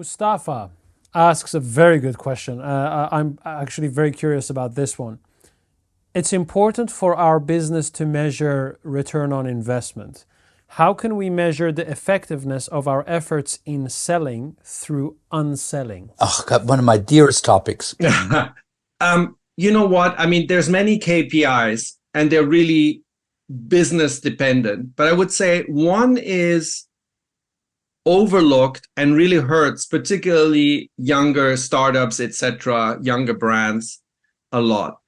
Mustafa asks a very good question. I'm actually very curious about this one. It's important for our business to measure return on investment. How can we measure the effectiveness of our efforts in selling through unselling? Oh, God, one of my dearest topics. You know what? I mean, there's many KPIs and they're really business dependent. But I would say one is overlooked and really hurts, particularly younger startups, etc., younger brands a lot.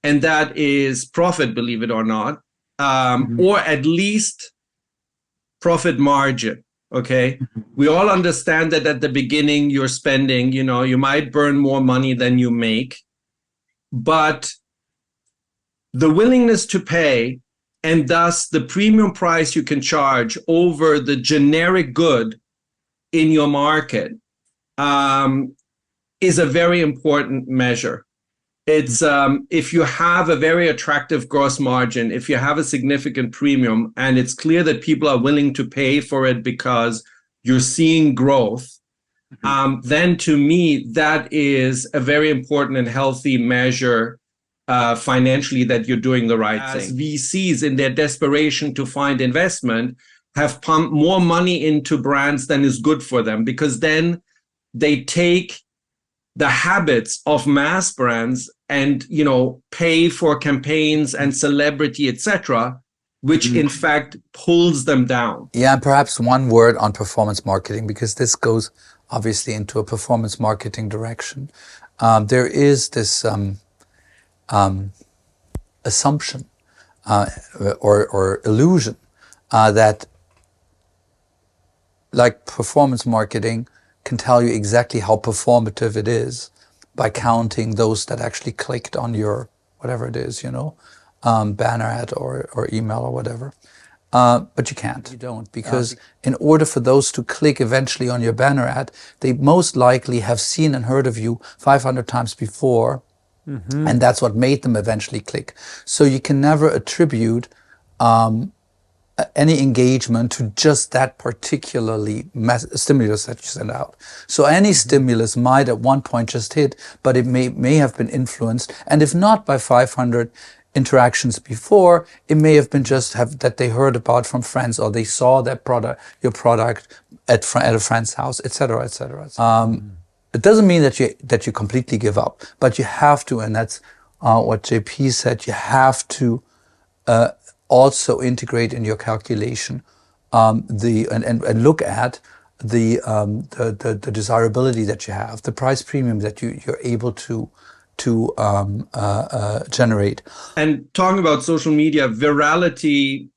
And that is profit, believe it or not, or at least profit margin. Okay. We all understand that at the beginning you're spending, you might burn more money than you make, but the willingness to pay and thus the premium price you can charge over the generic good in your market is a very important measure. It's if you have a very attractive gross margin, if you have a significant premium, and it's clear that people are willing to pay for it because you're seeing growth, then to me, that is a very important and healthy measure financially that you're doing the right thing. VCs, in their desperation to find investment, have pumped more money into brands than is good for them, because then they take the habits of mass brands and pay for campaigns and celebrity, etc., which in fact pulls them down. Yeah, and perhaps one word on performance marketing, because this goes obviously into a performance marketing direction. There is this assumption or illusion that like performance marketing can tell you exactly how performative it is by counting those that actually clicked on your whatever it is, banner ad or email or whatever. But you can't. You don't, because in order for those to click eventually on your banner ad, they most likely have seen and heard of you 500 times before, and that's what made them eventually click. So you can never attribute any engagement to just that particularly stimulus that you send out. So any stimulus might at one point just hit, but it may have been influenced, and if not by 500 interactions before, it may have been just that they heard about from friends, or they saw that your product at a friend's house, etc., etc. It doesn't mean that you completely give up, but you have to, and that's what JP said. You have to also integrate in your calculation and look at the desirability that you have, the price premium that you're able to generate. And talking about social media, virality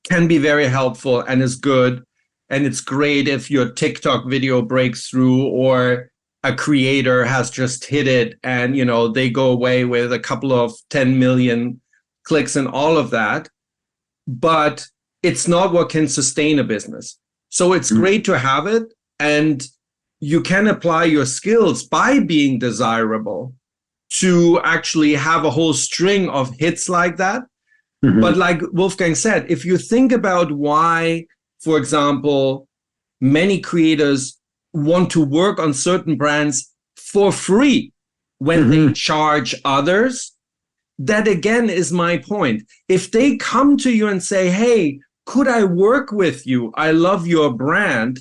can be very helpful and is good. And it's great if your TikTok video breaks through, or a creator has just hit it and, they go away with a couple of 10 million clicks and all of that. But it's not what can sustain a business. So it's great to have it, and you can apply your skills by being desirable to actually have a whole string of hits like that. But like Wolfgang said, if you think about why, for example, many creators want to work on certain brands for free when they charge others, that again is my point. If they come to you and say, hey, could I work with you? I love your brand.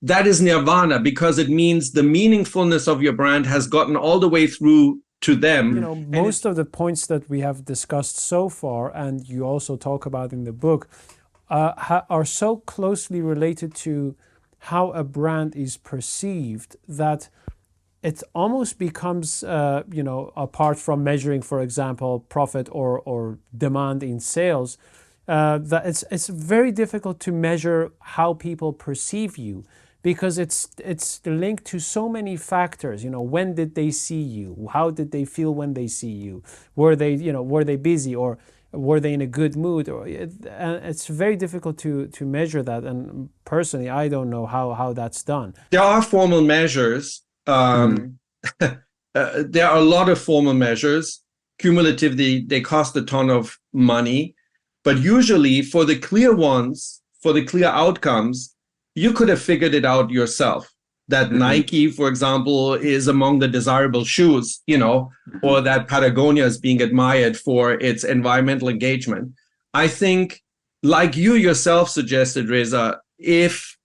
That is nirvana, because it means the meaningfulness of your brand has gotten all the way through to them. Most of the points that we have discussed so far, and you also talk about in the book, are so closely related to how a brand is perceived that it almost becomes, apart from measuring, for example, profit or demand in sales, that it's very difficult to measure how people perceive you, because it's linked to so many factors. When did they see you? How did they feel when they see you? Were they busy, or were they in a good mood? Or it's very difficult to measure that. And personally, I don't know how that's done. There are formal measures. There are a lot of formal measures. Cumulatively, they cost a ton of money. But usually for the clear ones, for the clear outcomes, you could have figured it out yourself. that Nike, for example, is among the desirable shoes, you know, or that Patagonia is being admired for its environmental engagement. I think, like you yourself suggested, Reza, if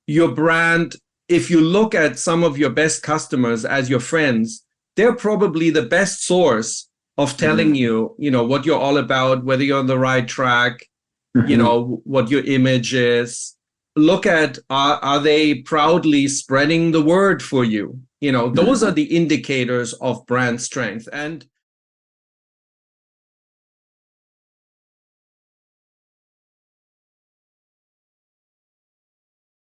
your brand, if you look at some of your best customers as your friends, they're probably the best source of telling you, you know, what you're all about, whether you're on the right track, you know, what your image is. Look at, are they proudly spreading the word for you? You know, those are the indicators of brand strength. And